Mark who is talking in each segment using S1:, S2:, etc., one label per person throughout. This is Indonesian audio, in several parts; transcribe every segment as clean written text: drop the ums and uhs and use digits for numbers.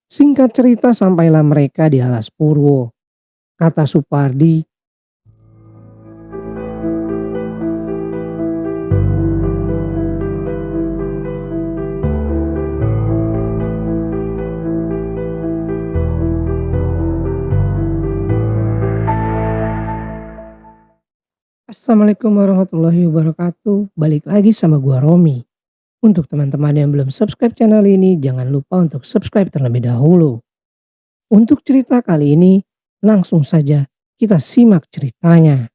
S1: Singkat cerita sampailah mereka di alas Purwo. Kata Supardi, Assalamualaikum warahmatullahi wabarakatuh. Balik lagi sama gua Romi. Untuk teman-teman yang belum subscribe channel ini, jangan lupa untuk subscribe terlebih dahulu. Untuk cerita kali ini, langsung saja kita simak ceritanya.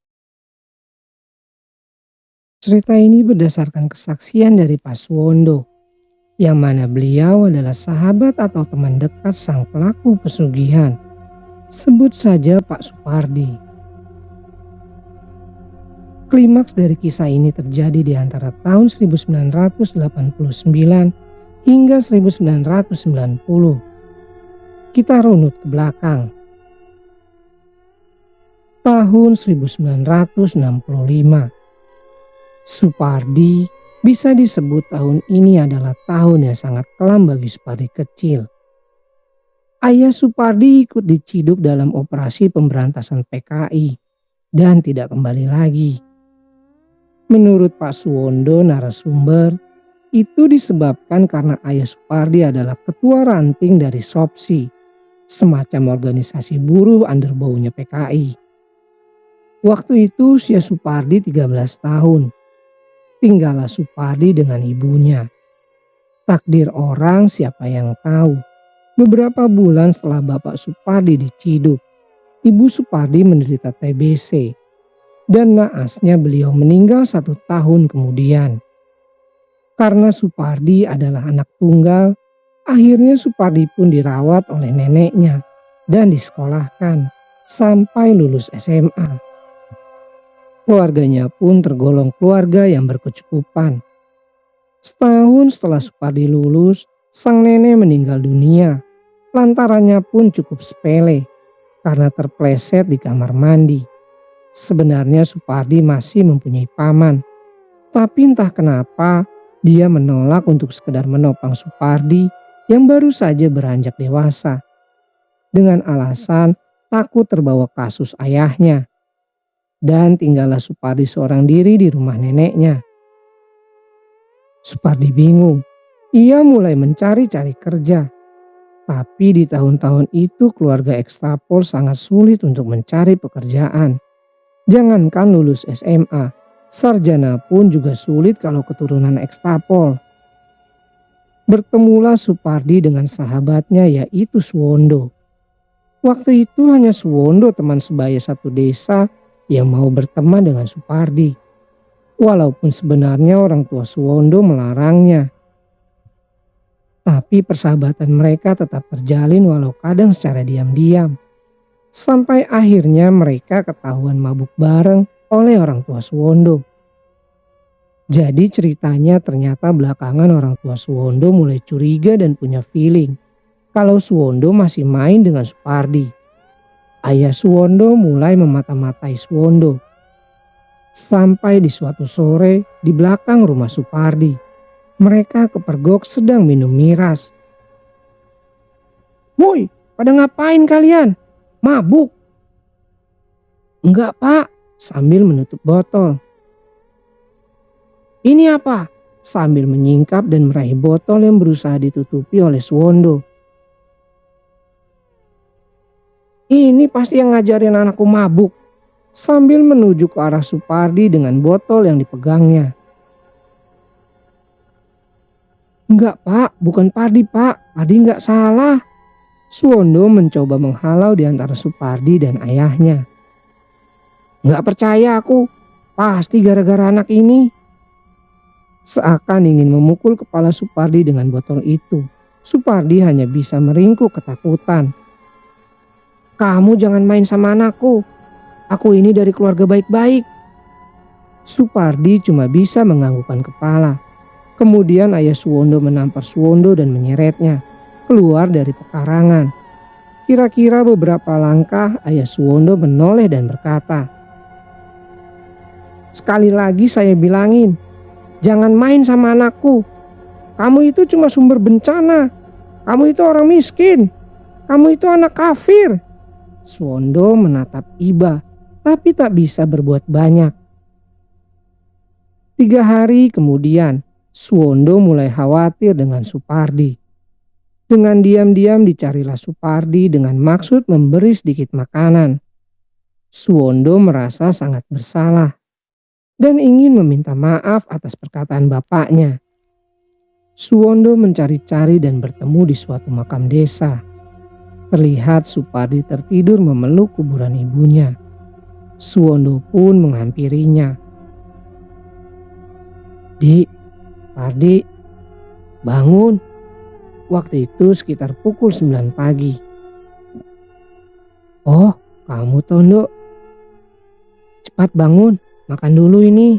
S1: Cerita ini berdasarkan kesaksian dari Pak Suwondo, yang mana beliau adalah sahabat atau teman dekat sang pelaku pesugihan. Sebut saja Pak Supardi. Klimaks dari kisah ini terjadi di antara tahun 1989 hingga 1990. Kita runut ke belakang. Tahun 1965. Supardi bisa disebut tahun ini adalah tahun yang sangat kelam bagi Supardi kecil. Ayah Supardi ikut diciduk dalam operasi pemberantasan PKI dan tidak kembali lagi. Menurut Pak Suwondo narasumber, itu disebabkan karena ayah Supardi adalah ketua ranting dari SOPSI, semacam organisasi buruh underbawnya PKI. Waktu itu usia Supardi 13 tahun. Tinggallah Supardi dengan ibunya. Takdir orang siapa yang tahu. Beberapa bulan setelah bapak Supardi diciduk, ibu Supardi menderita TBC. Dan naasnya beliau meninggal 1 tahun kemudian. Karena Supardi adalah anak tunggal, akhirnya Supardi pun dirawat oleh neneknya dan disekolahkan sampai lulus SMA. Keluarganya pun tergolong keluarga yang berkecukupan. Setahun setelah Supardi lulus, sang nenek meninggal dunia. Lantarannya pun cukup sepele karena terpleset di kamar mandi. Sebenarnya Supardi masih mempunyai paman, tapi entah kenapa dia menolak untuk sekedar menopang Supardi yang baru saja beranjak dewasa. Dengan alasan takut terbawa kasus ayahnya. Dan tinggallah Supardi seorang diri di rumah neneknya. Supardi bingung, ia mulai mencari-cari kerja. Tapi di tahun-tahun itu keluarga ekstrapol sangat sulit untuk mencari pekerjaan. Jangankan lulus SMA, sarjana pun juga sulit kalau keturunan ekstrapol. Bertemulah Supardi dengan sahabatnya yaitu Suwondo. Waktu itu hanya Suwondo teman sebaya satu desa yang mau berteman dengan Supardi. Walaupun sebenarnya orang tua Suwondo melarangnya. Tapi persahabatan mereka tetap terjalin walau kadang secara diam-diam. Sampai akhirnya mereka ketahuan mabuk bareng oleh orang tua Suwondo. Jadi ceritanya ternyata belakangan orang tua Suwondo mulai curiga dan punya feeling kalau Suwondo masih main dengan Supardi. Ayah Suwondo mulai memata-matai Suwondo. Sampai di suatu sore di belakang rumah Supardi, mereka kepergok sedang minum miras. "Woi, pada ngapain kalian? Mabuk?" "Enggak pak," sambil menutup botol. "Ini apa?" sambil menyingkap dan meraih botol yang berusaha ditutupi oleh Suwondo. "Ini pasti yang ngajarin anakku mabuk," sambil menuju ke arah Supardi dengan botol yang dipegangnya. "Enggak pak, bukan Pardi pak, Pardi enggak salah." Suwondo mencoba menghalau di antara Supardi dan ayahnya. "Nggak percaya aku, pasti gara-gara anak ini." Seakan ingin memukul kepala Supardi dengan botol itu, Supardi hanya bisa meringkuk ketakutan. "Kamu jangan main sama anakku, aku ini dari keluarga baik-baik." Supardi cuma bisa menganggukkan kepala. Kemudian ayah Suwondo menampar Suwondo dan menyeretnya keluar dari pekarangan. Kira-kira beberapa langkah ayah Suwondo menoleh dan berkata, "Sekali lagi saya bilangin, jangan main sama anakku. Kamu itu cuma sumber bencana. Kamu itu orang miskin. kamu itu anak kafir." Suwondo menatap Iba, tapi tak bisa berbuat banyak. 3 hari kemudian, Suwondo mulai khawatir dengan Supardi. Dengan diam-diam dicarilah Supardi dengan maksud memberi sedikit makanan. Suwondo merasa sangat bersalah dan ingin meminta maaf atas perkataan bapaknya. Suwondo mencari-cari dan bertemu di suatu makam desa. Terlihat Supardi tertidur memeluk kuburan ibunya. Suwondo pun menghampirinya. "Dik, Pardi, bangun." Waktu itu sekitar pukul 9 pagi. "Oh, kamu Tondo. Cepat bangun, makan dulu ini."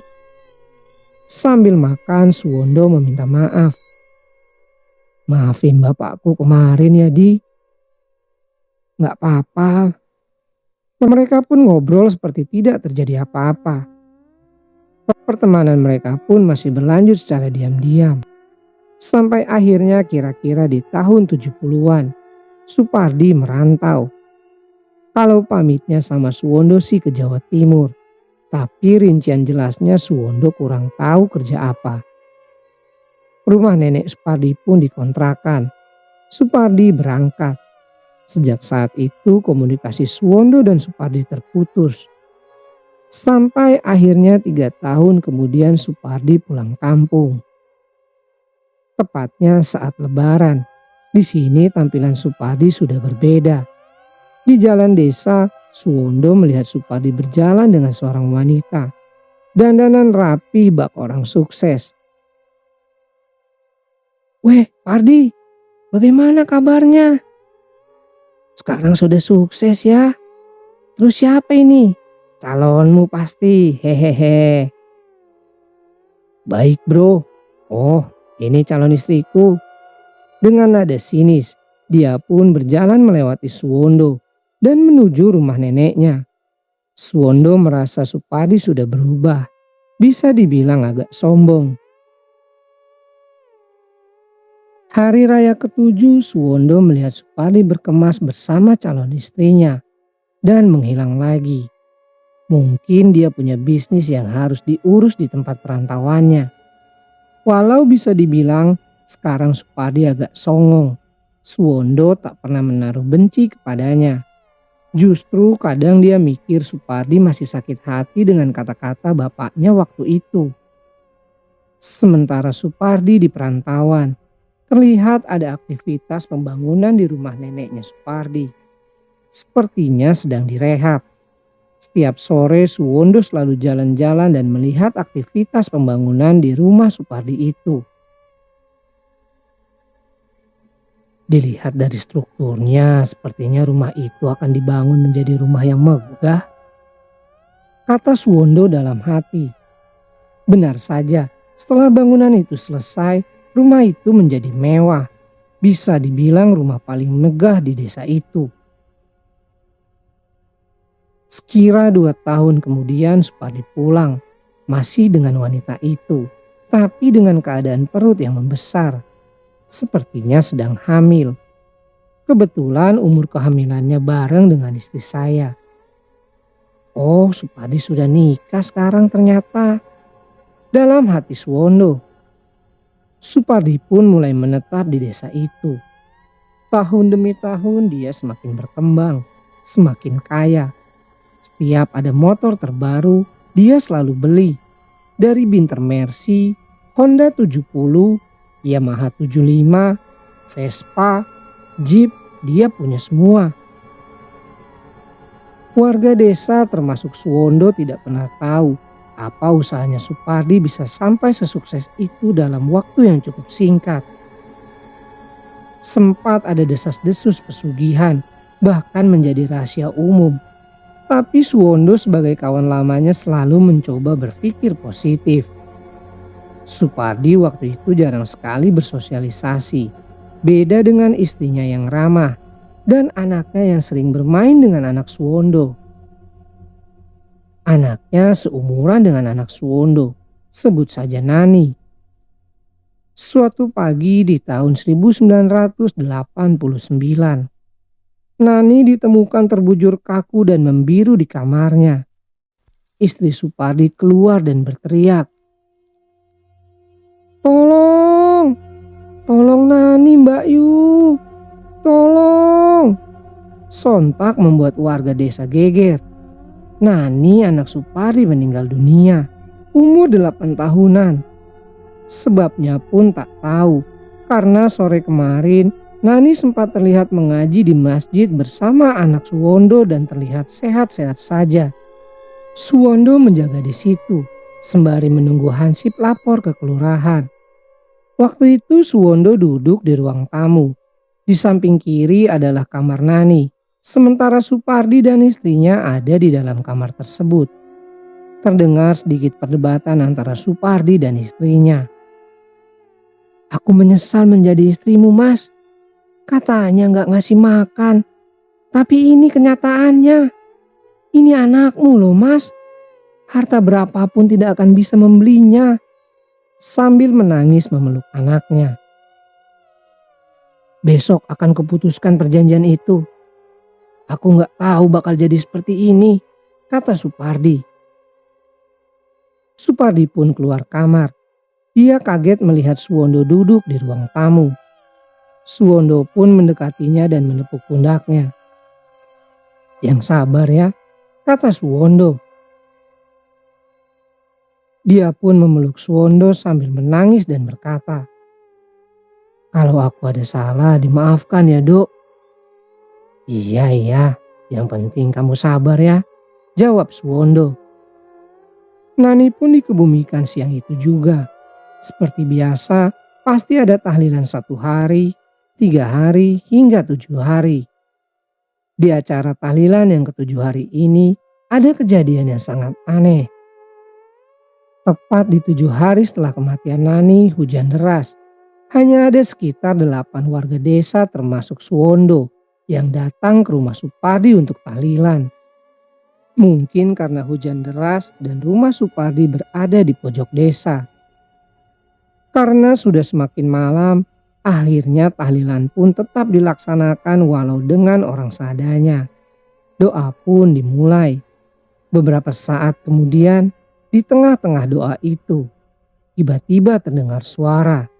S1: Sambil makan, Suwondo meminta maaf. "Maafin bapakku kemarin ya, Di." "Nggak apa-apa." Mereka pun ngobrol seperti tidak terjadi apa-apa. Pertemanan mereka pun masih berlanjut secara diam-diam. Sampai akhirnya kira-kira di tahun 70-an, Supardi merantau. Kalau pamitnya sama Suwondo sih ke Jawa Timur, tapi rincian jelasnya Suwondo kurang tahu kerja apa. Rumah nenek Supardi pun dikontrakan. Supardi berangkat. Sejak saat itu komunikasi Suwondo dan Supardi terputus. Sampai akhirnya 3 tahun kemudian Supardi pulang kampung. Tepatnya saat Lebaran. Di sini tampilan Supardi sudah berbeda. Di jalan desa, Suwondo melihat Supardi berjalan dengan seorang wanita. Dandanan rapi bak orang sukses. "Weh, Pardi, bagaimana kabarnya? Sekarang sudah sukses ya? Terus siapa ini? Calonmu pasti, hehehe." "Baik bro." "Oh, ini calon istriku." Dengan nada sinis, dia pun berjalan melewati Suwondo dan menuju rumah neneknya. Suwondo merasa Supardi sudah berubah, bisa dibilang agak sombong. Hari raya ke-7, Suwondo melihat Supardi berkemas bersama calon istrinya dan menghilang lagi. Mungkin dia punya bisnis yang harus diurus di tempat perantauannya. Walau bisa dibilang sekarang Supardi agak songong, Suwondo tak pernah menaruh benci kepadanya. Justru kadang dia mikir Supardi masih sakit hati dengan kata-kata bapaknya waktu itu. Sementara Supardi di perantauan, terlihat ada aktivitas pembangunan di rumah neneknya Supardi. Sepertinya sedang direhab. Setiap sore Suwondo selalu jalan-jalan dan melihat aktivitas pembangunan di rumah Supardi itu. Dilihat dari strukturnya, sepertinya rumah itu akan dibangun menjadi rumah yang megah, kata Suwondo dalam hati. Benar saja, setelah bangunan itu selesai, rumah itu menjadi mewah. Bisa dibilang rumah paling megah di desa itu. Sekira 2 tahun kemudian Supardi pulang, masih dengan wanita itu, tapi dengan keadaan perut yang membesar. Sepertinya sedang hamil. Kebetulan umur kehamilannya bareng dengan istri saya. Oh, Supardi sudah nikah sekarang ternyata. Dalam hati Suwondo. Supardi pun mulai menetap di desa itu. Tahun demi tahun dia semakin berkembang, semakin kaya. Setiap ada motor terbaru, dia selalu beli. Dari Binter Mercy, Honda 70, Yamaha 75, Vespa, Jeep, dia punya semua. Warga desa termasuk Suwondo tidak pernah tahu apa usahanya Supardi bisa sampai sesukses itu dalam waktu yang cukup singkat. Sempat ada desas-desus pesugihan, bahkan menjadi rahasia umum. Tapi Suwondo sebagai kawan lamanya selalu mencoba berpikir positif. Supardi waktu itu jarang sekali bersosialisasi. Beda dengan istrinya yang ramah dan anaknya yang sering bermain dengan anak Suwondo. Anaknya seumuran dengan anak Suwondo, sebut saja Nani. Suatu pagi di tahun 1989, Nani ditemukan terbujur kaku dan membiru di kamarnya. Istri Supardi keluar dan berteriak, "Tolong! Tolong Nani, Mbak Yu! Tolong!" Sontak membuat warga desa geger. Nani, anak Supardi, meninggal dunia, umur 8 tahunan. Sebabnya pun tak tahu, karena sore kemarin Nani sempat terlihat mengaji di masjid bersama anak Suwondo dan terlihat sehat-sehat saja. Suwondo menjaga di situ, sembari menunggu Hansip lapor ke kelurahan. Waktu itu Suwondo duduk di ruang tamu. Di samping kiri adalah kamar Nani, sementara Supardi dan istrinya ada di dalam kamar tersebut. Terdengar sedikit perdebatan antara Supardi dan istrinya. "Aku menyesal menjadi istrimu, Mas. Katanya gak ngasih makan. Tapi ini kenyataannya. Ini anakmu loh, Mas. Harta berapapun tidak akan bisa membelinya." Sambil menangis memeluk anaknya. "Besok akan kuputuskan perjanjian itu. Aku gak tahu bakal jadi seperti ini," kata Supardi. Supardi pun keluar kamar. Dia kaget melihat Suwondo duduk di ruang tamu. Suwondo pun mendekatinya dan menepuk pundaknya. "Yang sabar ya," kata Suwondo. Dia pun memeluk Suwondo sambil menangis dan berkata, "Kalau aku ada salah dimaafkan ya, Dok." Iya, yang penting kamu sabar ya," jawab Suwondo. Nani pun dikebumikan siang itu juga. Seperti biasa, pasti ada tahlilan 1 hari, 3 hari, hingga 7 hari. Di acara tahlilan yang ke-7 hari ini, ada kejadian yang sangat aneh. Tepat di 7 hari setelah kematian Nani, hujan deras. Hanya ada sekitar 8 warga desa termasuk Suwondo yang datang ke rumah Supardi untuk tahlilan. Mungkin karena hujan deras dan rumah Supardi berada di pojok desa. Karena sudah semakin malam, akhirnya tahlilan pun tetap dilaksanakan walau dengan orang seadanya. Doa pun dimulai. Beberapa saat kemudian, di tengah-tengah doa itu, tiba-tiba terdengar suara.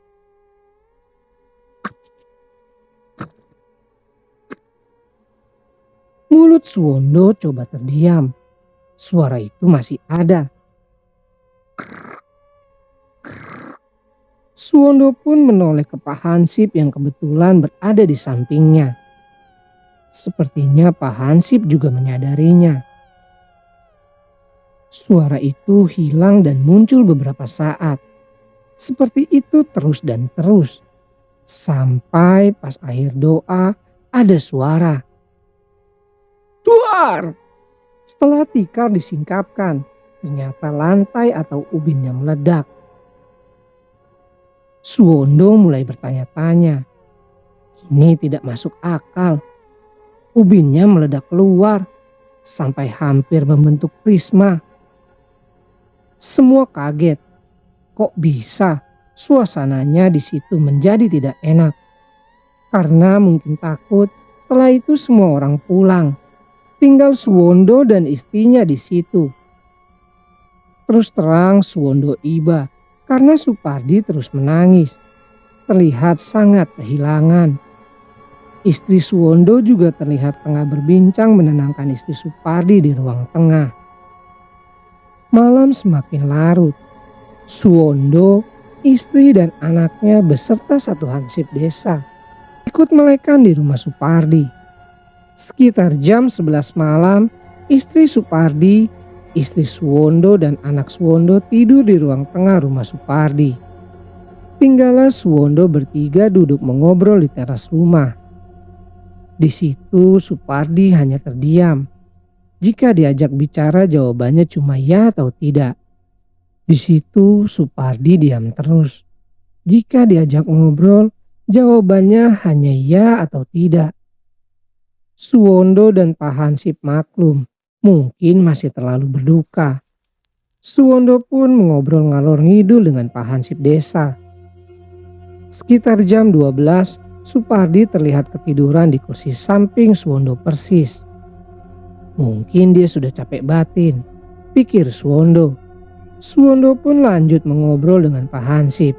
S1: Mulut Suwondo coba terdiam. Suara itu masih ada. Suwondo pun menoleh ke Pak Hansip yang kebetulan berada di sampingnya. Sepertinya Pak Hansip juga menyadarinya. Suara itu hilang dan muncul beberapa saat. Seperti itu terus dan terus. Sampai pas akhir doa ada suara. "Duar!" Setelah tikar disingkapkan, ternyata lantai atau ubinnya meledak. Suwondo mulai bertanya-tanya. Ini tidak masuk akal. Ubinnya meledak keluar sampai hampir membentuk prisma. Semua kaget. Kok bisa? Suasananya di situ menjadi tidak enak. Karena mungkin takut setelah itu semua orang pulang. Tinggal Suwondo dan istrinya di situ. Terus terang Suwondo iba karena Supardi terus menangis. Terlihat sangat kehilangan. Istri Suwondo juga terlihat tengah berbincang menenangkan istri Supardi di ruang tengah. Malam semakin larut. Suwondo, istri dan anaknya beserta 1 hansip desa ikut melekan di rumah Supardi. Sekitar jam 11 malam, istri Supardi, istri Suwondo dan anak Suwondo tidur di ruang tengah rumah Supardi. Tinggallah Suwondo bertiga duduk mengobrol di teras rumah. Di situ Supardi hanya terdiam. Jika diajak bicara jawabannya cuma ya atau tidak. Di situ Supardi diam terus. Jika diajak ngobrol jawabannya hanya ya atau tidak. Suwondo dan Pak Hansip maklum, mungkin masih terlalu berduka. Suwondo pun mengobrol ngalor ngidul dengan Pak Hansip desa. Sekitar jam 12, Supardi terlihat ketiduran di kursi samping Suwondo persis. Mungkin dia sudah capek batin, pikir Suwondo. Suwondo pun lanjut mengobrol dengan Pak Hansip.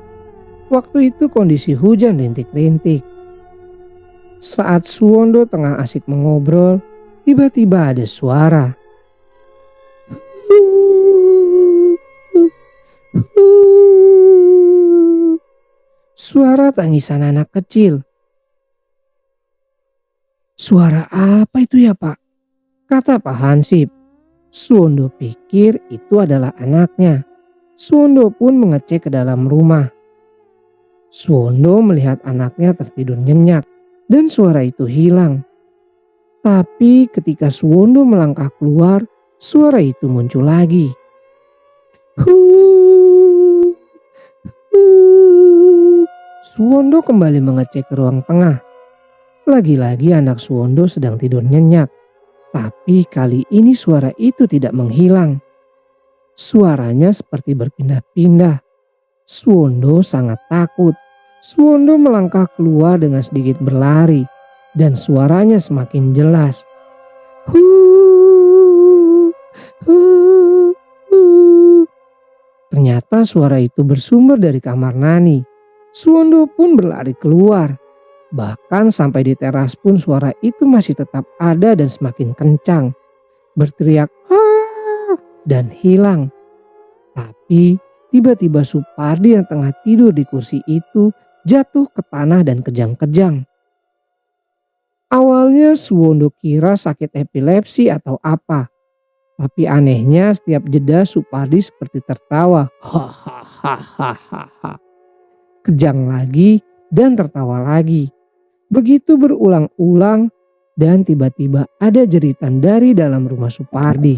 S1: Waktu itu kondisi hujan rintik-rintik. Saat Suwondo tengah asik mengobrol, tiba-tiba ada suara. Suara tangisan anak kecil. Suara apa itu ya, Pak? Kata Pak Hansip. Suwondo pikir itu adalah anaknya. Suwondo pun mengecek ke dalam rumah. Suwondo melihat anaknya tertidur nyenyak dan suara itu hilang. Tapi ketika Suwondo melangkah keluar, suara itu muncul lagi. Suwondo kembali mengecek ke ruang tengah. Lagi-lagi anak Suwondo sedang tidur nyenyak. Tapi kali ini suara itu tidak menghilang. Suaranya seperti berpindah-pindah. Suwondo sangat takut. Suwondo melangkah keluar dengan sedikit berlari. Dan suaranya semakin jelas. Ternyata suara itu bersumber dari kamar Nani. Suwondo pun berlari keluar. Bahkan sampai di teras pun suara itu masih tetap ada dan semakin kencang. Berteriak dan hilang. Tapi tiba-tiba Supardi yang tengah tidur di kursi itu jatuh ke tanah dan kejang-kejang. Awalnya Suwondo kira sakit epilepsi atau apa. Tapi anehnya setiap jeda Supardi seperti tertawa. Hahaha. Kejang lagi dan tertawa lagi. Begitu berulang-ulang dan tiba-tiba ada jeritan dari dalam rumah Supardi.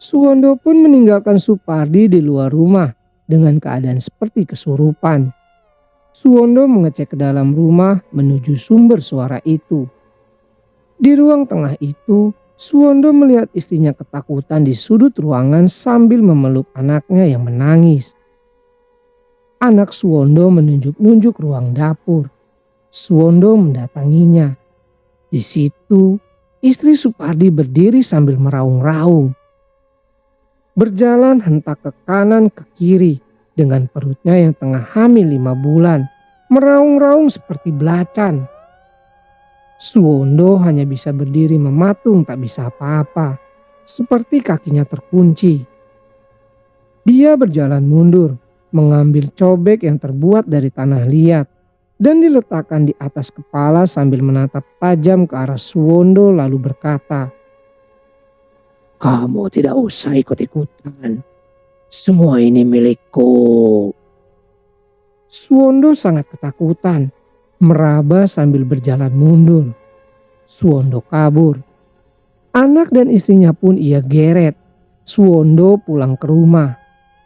S1: Suwondo pun meninggalkan Supardi di luar rumah dengan keadaan seperti kesurupan. Suwondo mengecek ke dalam rumah menuju sumber suara itu. Di ruang tengah itu, Suwondo melihat istrinya ketakutan di sudut ruangan sambil memeluk anaknya yang menangis. Anak Suwondo menunjuk-nunjuk ruang dapur. Suwondo mendatanginya. Di situ, istri Supardi berdiri sambil meraung-raung. Berjalan hentak ke kanan ke kiri dengan perutnya yang tengah hamil 5 bulan. Meraung-raung seperti belacan. Suwondo hanya bisa berdiri mematung, tak bisa apa-apa. Seperti kakinya terkunci. Dia berjalan mundur. Mengambil cobek yang terbuat dari tanah liat dan diletakkan di atas kepala sambil menatap tajam ke arah Suwondo lalu berkata, "Kamu tidak usah ikut-ikutan. Semua ini milikku." Suwondo sangat ketakutan, meraba sambil berjalan mundur. Suwondo kabur. Anak dan istrinya pun ia geret. Suwondo pulang ke rumah.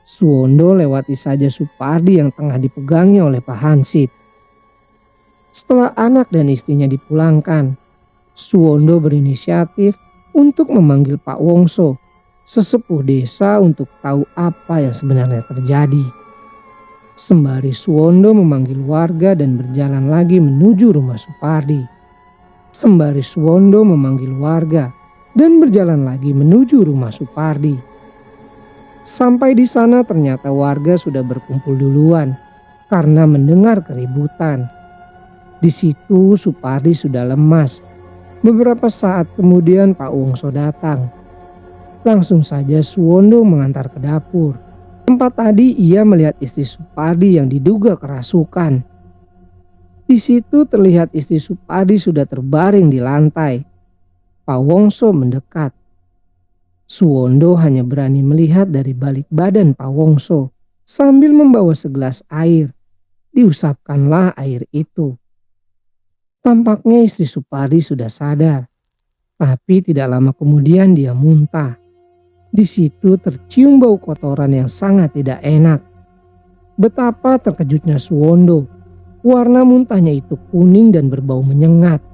S1: Suwondo lewati saja Supardi yang tengah dipegangnya oleh Pak Hansip. Setelah anak dan istrinya dipulangkan, Suwondo berinisiatif untuk memanggil Pak Wongso, sesepuh desa, untuk tahu apa yang sebenarnya terjadi. Sembari Suwondo memanggil warga dan berjalan lagi menuju rumah Supardi. Sembari Suwondo memanggil warga dan berjalan lagi menuju rumah Supardi. Sampai di sana ternyata warga sudah berkumpul duluan karena mendengar keributan. Di situ Supardi sudah lemas. Beberapa saat kemudian Pak Wongso datang. Langsung saja Suwondo mengantar ke dapur. Tempat tadi ia melihat istri Supardi yang diduga kerasukan. Di situ terlihat istri Supardi sudah terbaring di lantai. Pak Wongso mendekat. Suwondo hanya berani melihat dari balik badan Pak Wongso sambil membawa segelas air. Diusapkanlah air itu. Tampaknya istri Supardi sudah sadar. Tapi tidak lama kemudian dia muntah. Di situ tercium bau kotoran yang sangat tidak enak. Betapa terkejutnya Suwondo. Warna muntahnya itu kuning dan berbau menyengat.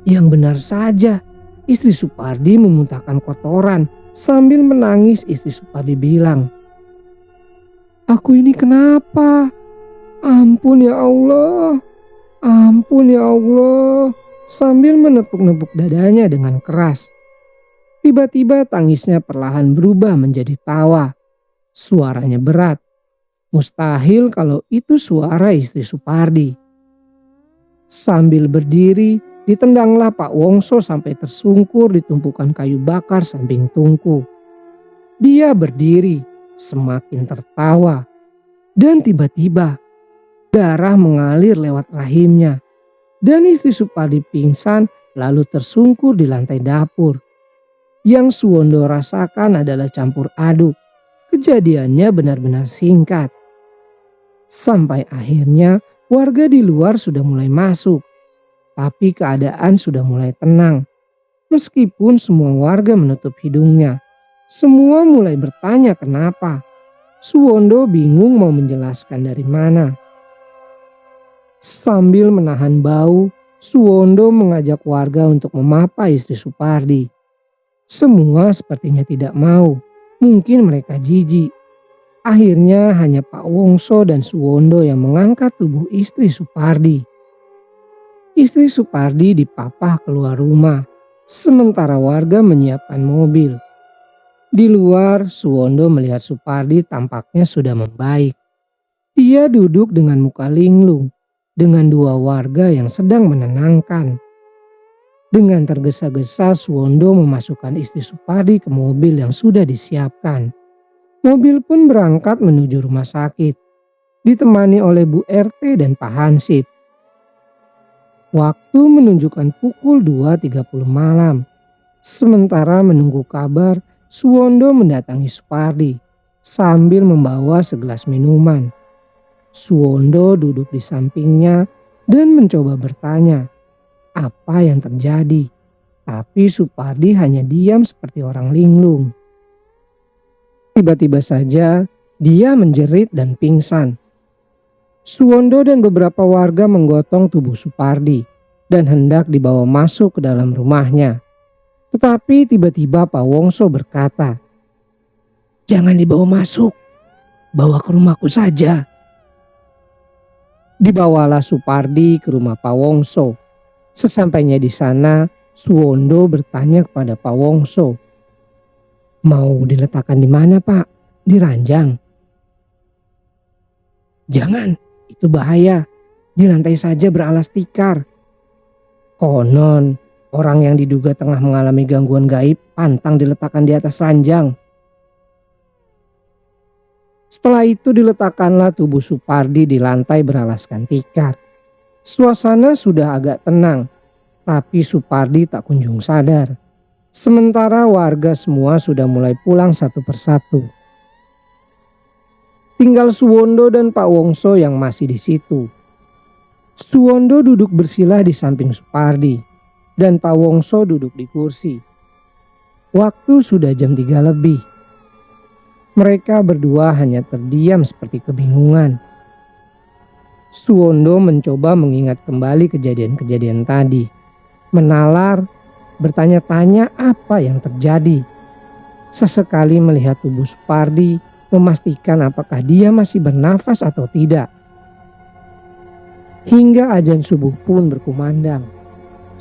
S1: Yang benar saja. Istri Supardi memuntahkan kotoran. Sambil menangis istri Supardi bilang, Aku ini kenapa? Ampun ya Allah, ampun ya Allah. Sambil menepuk-nepuk dadanya dengan keras. Tiba-tiba tangisnya perlahan berubah menjadi tawa. Suaranya berat. Mustahil kalau itu suara istri Supardi. Sambil berdiri, ditendanglah Pak Wongso sampai tersungkur di tumpukan kayu bakar samping tungku. Dia berdiri, semakin tertawa. Dan tiba-tiba, darah mengalir lewat rahimnya. Dan istri Supardi pingsan lalu tersungkur di lantai dapur. Yang Suwondo rasakan adalah campur aduk. Kejadiannya benar-benar singkat. Sampai akhirnya warga di luar sudah mulai masuk. Tapi keadaan sudah mulai tenang. Meskipun semua warga menutup hidungnya. Semua mulai bertanya kenapa. Suwondo bingung mau menjelaskan dari mana. Sambil menahan bau, Suwondo mengajak warga untuk memapa istri Supardi. Semua sepertinya tidak mau. Mungkin mereka jijik. Akhirnya hanya Pak Wongso dan Suwondo yang mengangkat tubuh istri Supardi. Istri Supardi dipapah keluar rumah, sementara warga menyiapkan mobil. Di luar, Suwondo melihat Supardi tampaknya sudah membaik. Dia duduk dengan muka linglung, dengan dua warga yang sedang menenangkan. Dengan tergesa-gesa Suwondo memasukkan istri Supardi ke mobil yang sudah disiapkan. Mobil pun berangkat menuju rumah sakit, ditemani oleh Bu RT dan Pak Hansip. Waktu menunjukkan pukul 2.30 malam. Sementara menunggu kabar, Suwondo mendatangi Supardi sambil membawa segelas minuman. Suwondo duduk di sampingnya dan mencoba bertanya apa yang terjadi. Tapi Supardi hanya diam seperti orang linglung. Tiba-tiba saja dia menjerit dan pingsan. Suwondo dan beberapa warga menggotong tubuh Supardi dan hendak dibawa masuk ke dalam rumahnya. Tetapi tiba-tiba Pak Wongso berkata, "Jangan dibawa masuk, bawa ke rumahku saja." Dibawalah Supardi ke rumah Pak Wongso. Sesampainya di sana, Suwondo bertanya kepada Pak Wongso, "Mau diletakkan di mana, Pak? Di ranjang?" "Jangan, itu bahaya. Di lantai saja beralas tikar. Konon, orang yang diduga tengah mengalami gangguan gaib pantang diletakkan di atas ranjang." Setelah itu diletakkanlah tubuh Supardi di lantai beralaskan tikar. Suasana sudah agak tenang, tapi Supardi tak kunjung sadar. Sementara warga semua sudah mulai pulang satu persatu. Tinggal Suwondo dan Pak Wongso yang masih di situ. Suwondo duduk bersila di samping Supardi dan Pak Wongso duduk di kursi. Waktu sudah jam 3 lebih. Mereka berdua hanya terdiam seperti kebingungan. Suwondo mencoba mengingat kembali kejadian-kejadian tadi. Menalar, bertanya-tanya apa yang terjadi. Sesekali melihat tubuh Supardi, memastikan apakah dia masih bernafas atau tidak. Hingga azan subuh pun berkumandang.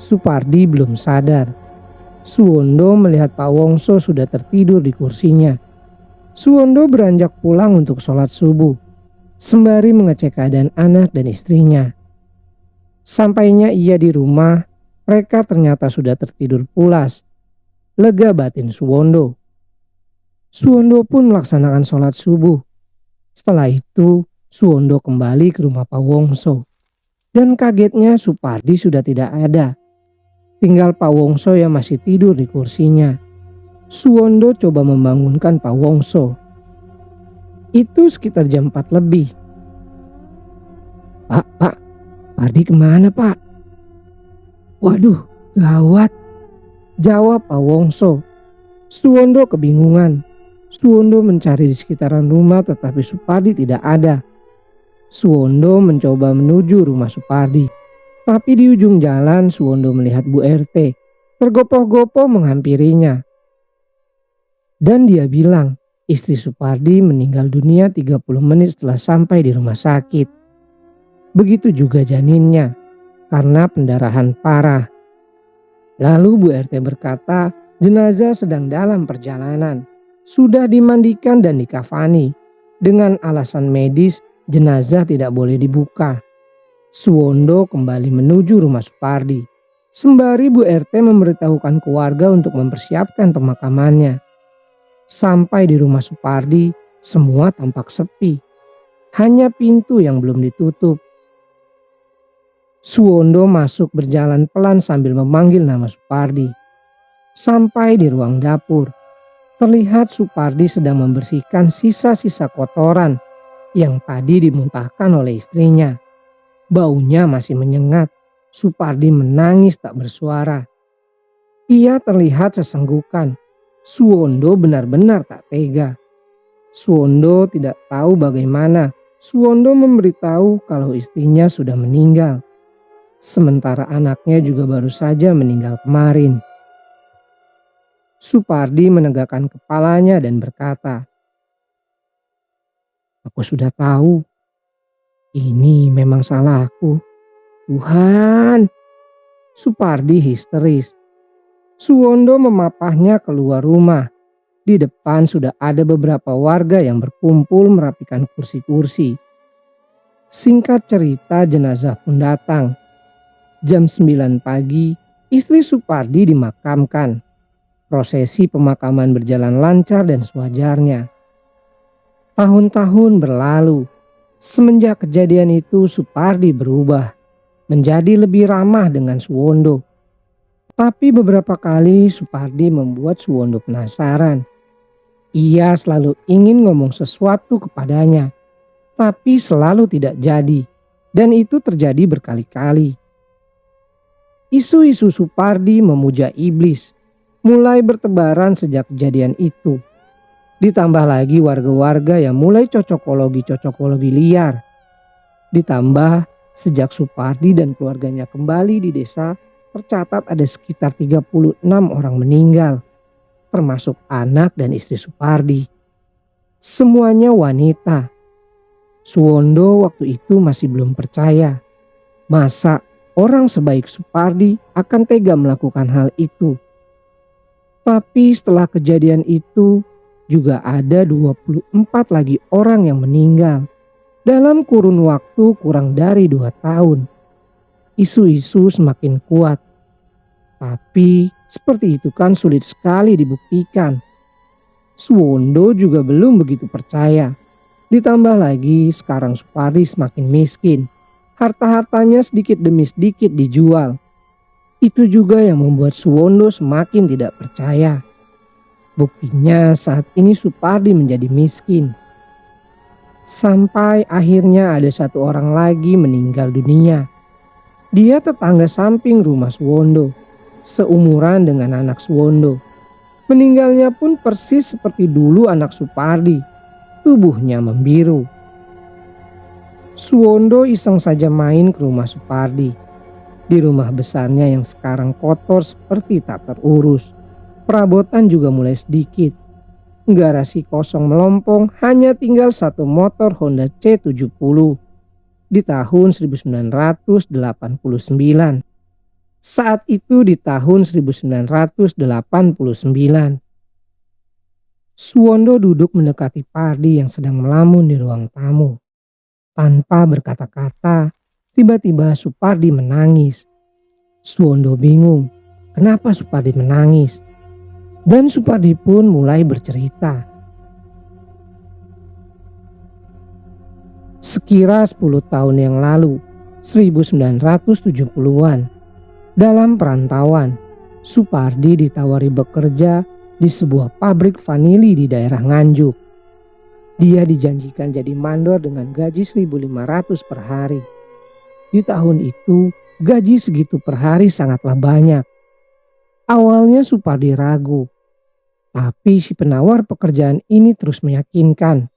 S1: Supardi belum sadar. Suwondo melihat Pak Wongso sudah tertidur di kursinya. Suwondo beranjak pulang untuk sholat subuh, sembari mengecek keadaan anak dan istrinya. Sampainya ia di rumah, mereka ternyata sudah tertidur pulas. Lega batin Suwondo. Suwondo pun melaksanakan sholat subuh. Setelah itu, Suwondo kembali ke rumah Pak Wongso. Dan kagetnya Supardi sudah tidak ada. Tinggal Pak Wongso yang masih tidur di kursinya. Suwondo coba membangunkan Pak Wongso. Itu sekitar jam 4 lebih. Pak Pardi kemana, Pak?" "Waduh, gawat," jawab Pak Wongso. Suwondo kebingungan. Suwondo mencari di sekitaran rumah tetapi Supardi tidak ada. Suwondo mencoba menuju rumah Supardi. Tapi di ujung jalan Suwondo melihat Bu RT tergopoh-gopoh menghampirinya. Dan dia bilang, Istri Supardi meninggal dunia 30 menit setelah sampai di rumah sakit. Begitu juga janinnya karena pendarahan parah. Lalu Bu RT berkata, jenazah sedang dalam perjalanan. Sudah dimandikan dan dikafani. Dengan alasan medis, jenazah tidak boleh dibuka. Suwondo kembali menuju rumah Supardi. Sembari Bu RT memberitahukan keluarga untuk mempersiapkan pemakamannya. Sampai di rumah Supardi, semua tampak sepi. Hanya pintu yang belum ditutup. Suwondo masuk berjalan pelan sambil memanggil nama Supardi. Sampai di ruang dapur, terlihat Supardi sedang membersihkan sisa-sisa kotoran yang tadi dimuntahkan oleh istrinya. Baunya masih menyengat. Supardi menangis tak bersuara. Ia terlihat sesenggukan. Suwondo benar-benar tak tega. Suwondo tidak tahu bagaimana. Suwondo memberitahu kalau istrinya sudah meninggal. Sementara anaknya juga baru saja meninggal kemarin. Supardi menegakkan kepalanya dan berkata, "Aku sudah tahu. Ini memang salahku. Tuhan." Supardi histeris. Suwondo memapahnya keluar rumah. Di depan sudah ada beberapa warga yang berkumpul merapikan kursi-kursi. Singkat cerita, jenazah pun datang. Jam 9 pagi, istri Supardi dimakamkan. Prosesi pemakaman berjalan lancar dan sewajarnya. Tahun-tahun berlalu. Semenjak kejadian itu, Supardi berubah menjadi lebih ramah dengan Suwondo. Tapi beberapa kali Supardi membuat Suwondo penasaran. Ia selalu ingin ngomong sesuatu kepadanya, tapi selalu tidak jadi, dan itu terjadi berkali-kali. Isu-isu Supardi memuja iblis mulai bertebaran sejak kejadian itu. Ditambah lagi warga-warga yang mulai cocokologi liar. Ditambah sejak Supardi dan keluarganya kembali di desa, tercatat ada sekitar 36 orang meninggal, termasuk anak dan istri Supardi. Semuanya wanita. Suwondo waktu itu masih belum percaya. Masa orang sebaik Supardi akan tega melakukan hal itu? Tapi setelah kejadian itu juga ada 24 lagi orang yang meninggal dalam kurun waktu kurang dari 2 tahun. Isu-isu semakin kuat. Tapi seperti itu kan sulit sekali dibuktikan. Suwondo juga belum begitu percaya. Ditambah lagi sekarang Supardi semakin miskin. Harta-hartanya sedikit demi sedikit dijual. Itu juga yang membuat Suwondo semakin tidak percaya. Buktinya saat ini Supardi menjadi miskin. Sampai akhirnya ada satu orang lagi meninggal dunia. Dia tetangga samping rumah Suwondo, seumuran dengan anak Suwondo. Meninggalnya pun persis seperti dulu anak Supardi, tubuhnya membiru. Suwondo iseng saja main ke rumah Supardi. Di rumah besarnya yang sekarang kotor seperti tak terurus. Perabotan juga mulai sedikit. Garasi kosong melompong, hanya tinggal satu motor Honda C70 di tahun 1989. Saat itu di tahun 1989. Suwondo duduk mendekati Pardi yang sedang melamun di ruang tamu. Tanpa berkata-kata, tiba-tiba Supardi menangis. Suwondo bingung, kenapa Supardi menangis? Dan Supardi pun mulai bercerita. Sekira 10 tahun yang lalu, 1970-an, dalam perantauan, Supardi ditawari bekerja di sebuah pabrik vanili di daerah Nganjuk. Dia dijanjikan jadi mandor dengan gaji 1.500 per hari. Di tahun itu, gaji segitu per hari sangatlah banyak. Awalnya Supardi ragu, tapi si penawar pekerjaan ini terus meyakinkan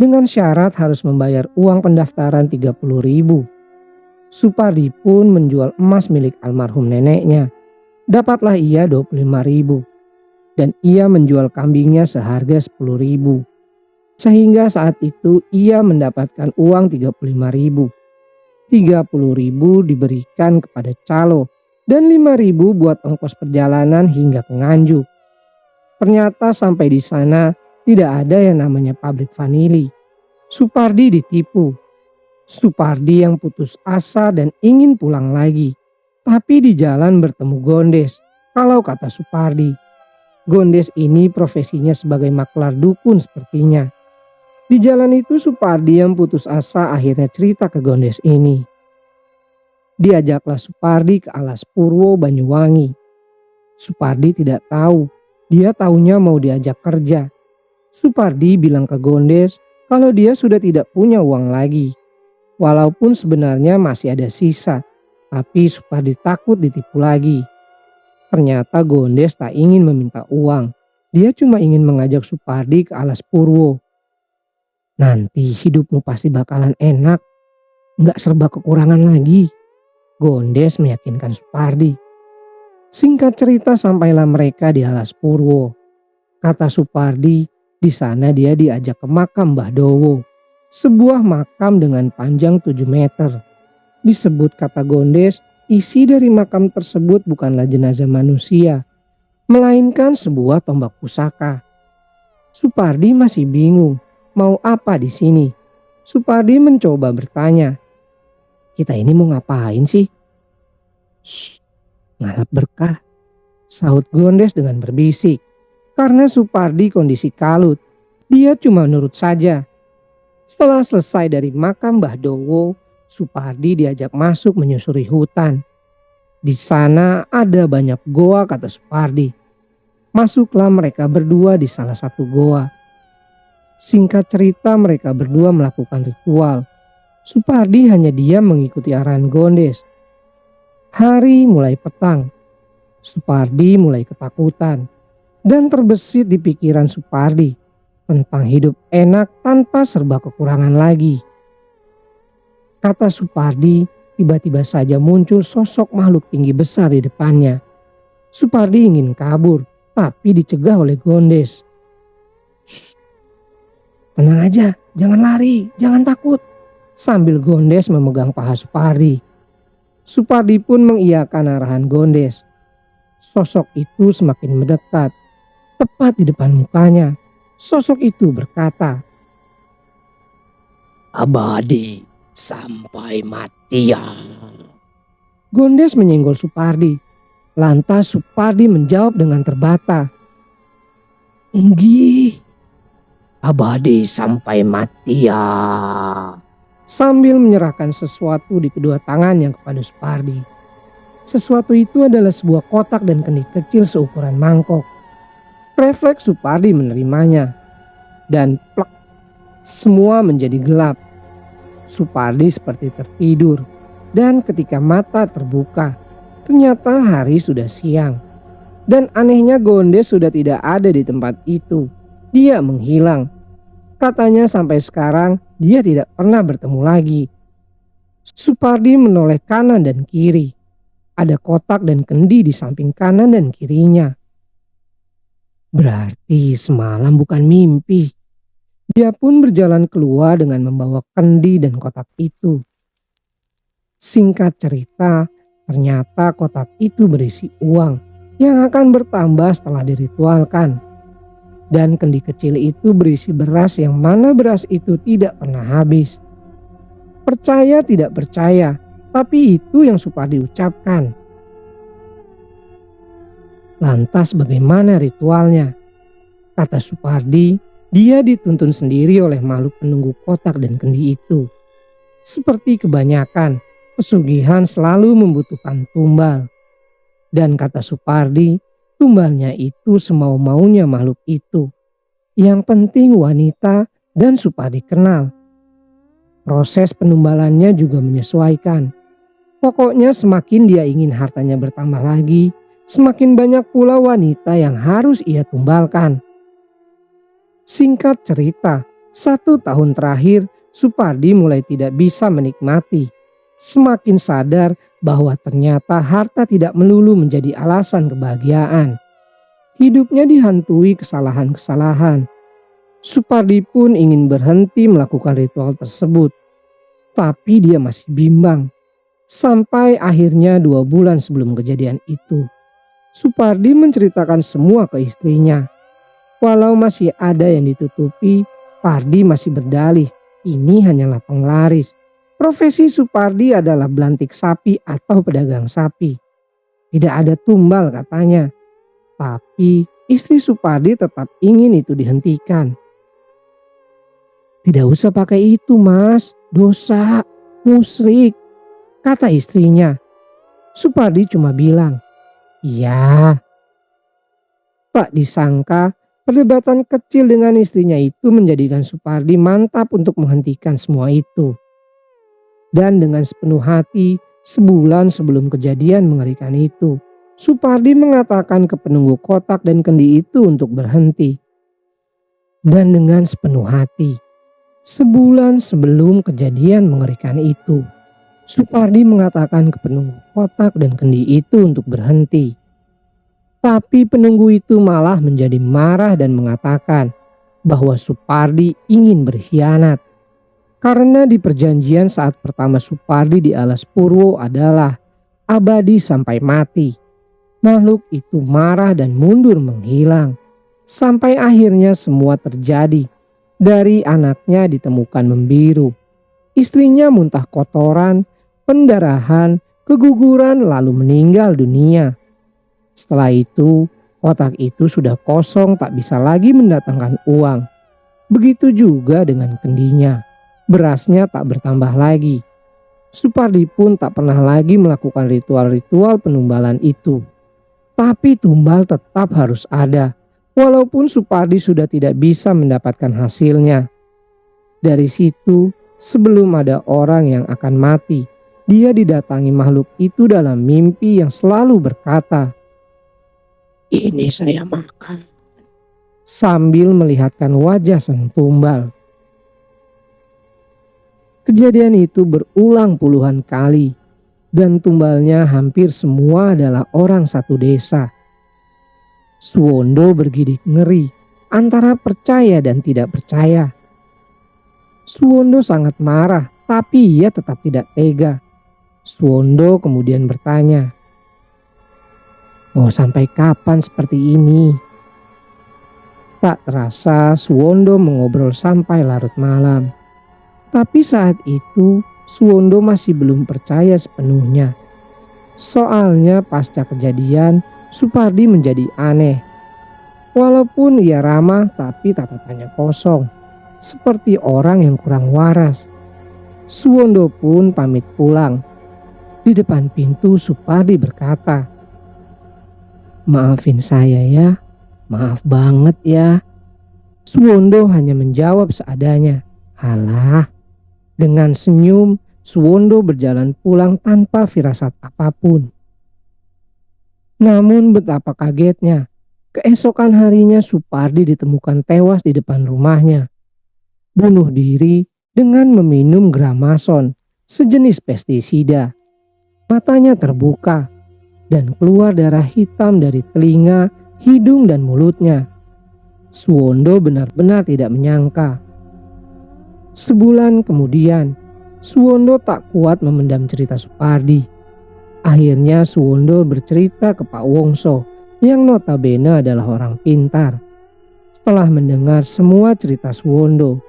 S1: dengan syarat harus membayar uang pendaftaran 30.000. Supardi pun menjual emas milik almarhum neneknya. Dapatlah ia 25.000. dan ia menjual kambingnya seharga 10.000. Sehingga saat itu ia mendapatkan uang 35.000. 30.000 diberikan kepada calo dan 5.000 buat ongkos perjalanan hingga ke Nganjuk. Ternyata sampai di sana tidak ada yang namanya pabrik vanili. Supardi ditipu. Supardi yang putus asa dan ingin pulang lagi. Tapi di jalan bertemu Gondes. Kalau kata Supardi, Gondes ini profesinya sebagai maklar dukun sepertinya. Di jalan itu Supardi yang putus asa akhirnya cerita ke Gondes ini. Diajaklah Supardi ke Alas Purwo Banyuwangi. Supardi tidak tahu, dia taunya mau diajak kerja. Supardi bilang ke Gondes kalau dia sudah tidak punya uang lagi. Walaupun sebenarnya masih ada sisa, tapi Supardi takut ditipu lagi. Ternyata Gondes tak ingin meminta uang. Dia cuma ingin mengajak Supardi ke Alas Purwo. Nanti hidupmu pasti bakalan enak, nggak serba kekurangan lagi. Gondes meyakinkan Supardi. Singkat cerita sampailah mereka di Alas Purwo. Kata Supardi, di sana dia diajak ke makam Mbah Dowo. Sebuah makam dengan panjang 7 meter. Disebut kata Gondes, isi dari makam tersebut bukanlah jenazah manusia, melainkan sebuah tombak pusaka. Supardi masih bingung. Mau apa di sini? Supardi mencoba bertanya. Kita ini mau ngapain sih? Shh, ngalap berkah, sahut Gondes dengan berbisik. Karena Supardi kondisi kalut, dia cuma nurut saja. Setelah selesai dari makam Mbah Dowo, Supardi diajak masuk menyusuri hutan. Di sana ada banyak goa kata Supardi. Masuklah mereka berdua di salah satu goa. Singkat cerita mereka berdua melakukan ritual. Supardi hanya diam mengikuti arahan Gondes. Hari mulai petang. Supardi mulai ketakutan. Dan terbesit di pikiran Supardi tentang hidup enak tanpa serba kekurangan lagi. Kata Supardi, tiba-tiba saja muncul sosok makhluk tinggi besar di depannya. Supardi ingin kabur, tapi dicegah oleh Gondes. Tenang aja, jangan lari, jangan takut. Sambil Gondes memegang paha Supardi. Supardi pun mengiyakan arahan Gondes. Sosok itu semakin mendekat. Tepat di depan mukanya, sosok itu berkata, "Abadi sampai mati ya." Gondes menyenggol Supardi. Lantas Supardi menjawab dengan terbata, "Enggih, abadi sampai mati ya." Sambil menyerahkan sesuatu di kedua tangannya kepada Supardi. Sesuatu itu adalah sebuah kotak dan kendi kecil seukuran mangkok. Refleks Supardi menerimanya. Dan plek, semua menjadi gelap. Supardi seperti tertidur. Dan ketika mata terbuka, ternyata hari sudah siang. Dan anehnya Gondes sudah tidak ada di tempat itu. Dia menghilang. Katanya sampai sekarang dia tidak pernah bertemu lagi. Supardi menoleh kanan dan kiri. Ada kotak dan kendi di samping kanan dan kirinya. Berarti semalam bukan mimpi. Dia pun berjalan keluar dengan membawa kendi dan kotak itu. Singkat cerita, ternyata kotak itu berisi uang yang akan bertambah setelah diritualkan. Dan kendi kecil itu berisi beras yang mana beras itu tidak pernah habis. Percaya tidak percaya, tapi itu yang Supardi ucapkan. Lantas bagaimana ritualnya? Kata Supardi, dia dituntun sendiri oleh makhluk penunggu kotak dan kendi itu. Seperti kebanyakan, pesugihan selalu membutuhkan tumbal. Dan kata Supardi, tumbalnya itu semau-maunya makhluk itu. Yang penting wanita dan Supardi kenal. Proses penumbalannya juga menyesuaikan. Pokoknya semakin dia ingin hartanya bertambah lagi, semakin banyak pula wanita yang harus ia tumbalkan. Singkat cerita, 1 tahun terakhir Supardi mulai tidak bisa menikmati. Semakin sadar bahwa ternyata harta tidak melulu menjadi alasan kebahagiaan. Hidupnya dihantui kesalahan-kesalahan. Supardi pun ingin berhenti melakukan ritual tersebut, tapi dia masih bimbang. Sampai akhirnya 2 bulan sebelum kejadian itu, Supardi menceritakan semua ke istrinya. Walau masih ada yang ditutupi, Pardi masih berdalih ini hanyalah penglaris. Profesi Supardi adalah belantik sapi atau pedagang sapi. Tidak ada tumbal katanya. Tapi istri Supardi tetap ingin itu dihentikan. "Tidak usah pakai itu mas, dosa, musyrik," kata istrinya. Supardi cuma bilang, "Iya." Tak disangka perdebatan kecil dengan istrinya itu menjadikan Supardi mantap untuk menghentikan semua itu. Dan dengan sepenuh hati, sebulan sebelum kejadian mengerikan itu, Supardi mengatakan ke penunggu kotak dan kendi itu untuk berhenti. Dan dengan sepenuh hati, sebulan sebelum kejadian mengerikan itu, Supardi mengatakan ke penunggu kotak dan kendi itu untuk berhenti. Tapi penunggu itu malah menjadi marah dan mengatakan bahwa Supardi ingin berkhianat. Karena di perjanjian saat pertama Supardi di Alas Purwo adalah abadi sampai mati. Makhluk itu marah dan mundur menghilang. Sampai akhirnya semua terjadi. Dari anaknya ditemukan membiru. Istrinya muntah kotoran, pendarahan, keguguran lalu meninggal dunia. Setelah itu, kotak itu sudah kosong tak bisa lagi mendatangkan uang. Begitu juga dengan kendinya. Berasnya tak bertambah lagi. Supardi pun tak pernah lagi melakukan ritual-ritual penumbalan itu. Tapi tumbal tetap harus ada, walaupun Supardi sudah tidak bisa mendapatkan hasilnya. Dari situ, sebelum ada orang yang akan mati, dia didatangi makhluk itu dalam mimpi yang selalu berkata, "Ini saya makan," sambil melihatkan wajah sang tumbal. Kejadian itu berulang puluhan kali. Dan tumbalnya hampir semua adalah orang satu desa. Suwondo bergidik ngeri antara percaya dan tidak percaya. Suwondo sangat marah, tapi ia tetap tidak tega. Suwondo kemudian bertanya, "Mau sampai kapan seperti ini?" Tak terasa Suwondo mengobrol sampai larut malam. Tapi saat itu Suwondo masih belum percaya sepenuhnya. Soalnya pasca kejadian, Supardi menjadi aneh. Walaupun ia ramah tapi tatapannya kosong, seperti orang yang kurang waras. Suwondo pun pamit pulang. Di depan pintu Supardi berkata, "Maafin saya ya, maaf banget ya." Suwondo hanya menjawab seadanya, "Halah." Dengan senyum, Suwondo berjalan pulang tanpa firasat apapun. Namun betapa kagetnya, keesokan harinya Supardi ditemukan tewas di depan rumahnya. Bunuh diri dengan meminum gramason, sejenis pestisida. Matanya terbuka dan keluar darah hitam dari telinga, hidung dan mulutnya. Suwondo benar-benar tidak menyangka. Sebulan kemudian, Suwondo tak kuat memendam cerita Supardi. Akhirnya Suwondo bercerita ke Pak Wongso yang notabene adalah orang pintar. Setelah mendengar semua cerita Suwondo,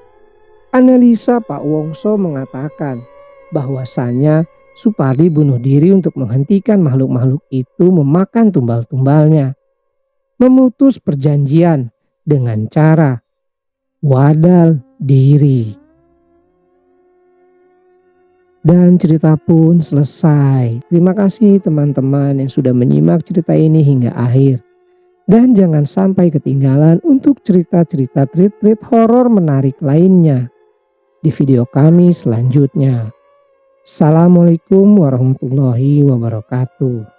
S1: analisa Pak Wongso mengatakan bahwasannya Supardi bunuh diri untuk menghentikan makhluk-makhluk itu memakan tumbal-tumbalnya. Memutus perjanjian dengan cara wadal diri. Dan cerita pun selesai. Terima kasih teman-teman yang sudah menyimak cerita ini hingga akhir. Dan jangan sampai ketinggalan untuk cerita-cerita treat-treat horor menarik lainnya di video kami selanjutnya. Assalamualaikum warahmatullahi wabarakatuh.